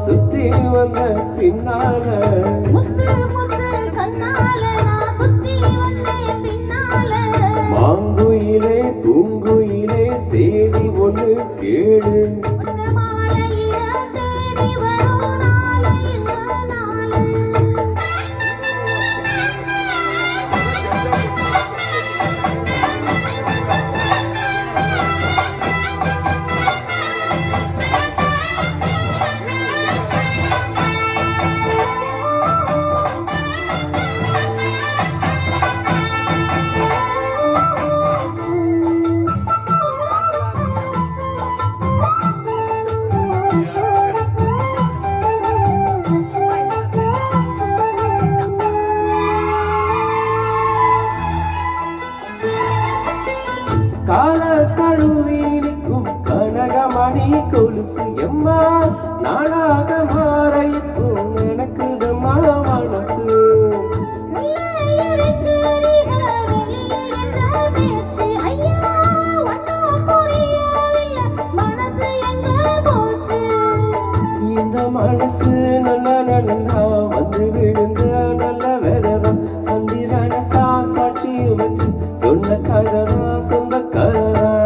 சுத்தி வந்த பின்னால முத்து முத்து கண்ணால நான் சுத்தி வந்தேன் பின்னால மாங்குயிலே பூங்குயிலே சேதி ஒண்ணு கேளு மாலையிட தேடி வரும் நாளை இந்த நாளு கால தழுவி நிற்கும் கனகமணி கொலுசு எம்மா நாளாக மாற இருக்கும் எனக்குதம்மா மனசு இந்த மனசு நல்ல நடந்தா வந்து விழுந்த நல்ல வேததான் சந்திரனத்தான் சாட்சி வச்சு சொன்ன கதைதான் சொந்த கதைதான்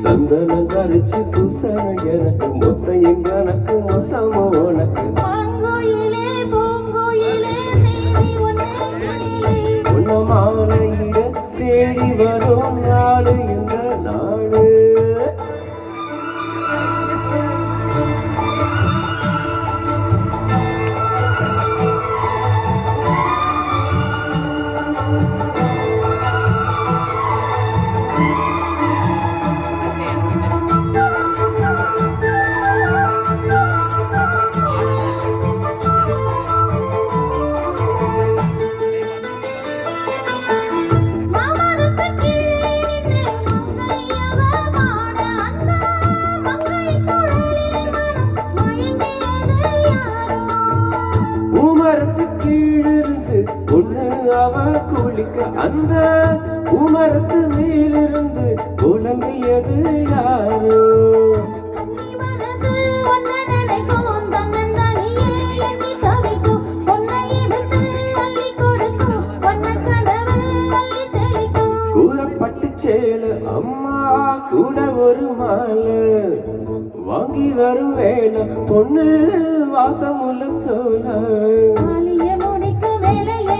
சந்தனம் கரைச்சு பூசண எனக்கு மொத்தம் எங்கனக்கு மொத்தமோ உனக்கு உன்ன மாலையிட தேடி வரும் நாடு இந்த நாடு உமரத்து கீழிருந்து பொண்ணு அவ குளிக்க அந்த உமரத்து மேலிருந்து புலம்பியது யாரோ கூறப்பட்டு சேலு அம்மா கூட ஒரு மாலை வாங்கி வரும் வேலை பொண்ணு வாசமுள்ள சோழ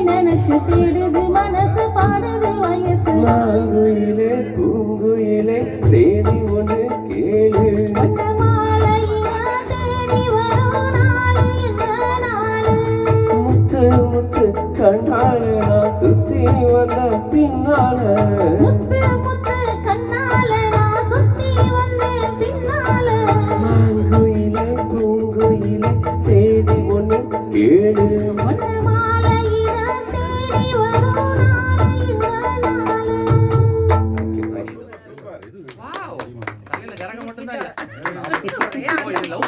நினைச்சு தேடுது மனசு பாடுது வயசு மாங்குயிலே பூங்குயிலே சேதி ஒண்ணு கேளு முத்து முத்து கண்ணால நான் சுத்தி வந்த பின்னால மாங்குயிலே பூங்குயிலே சேதி ஒண்ணு கேளு லவ்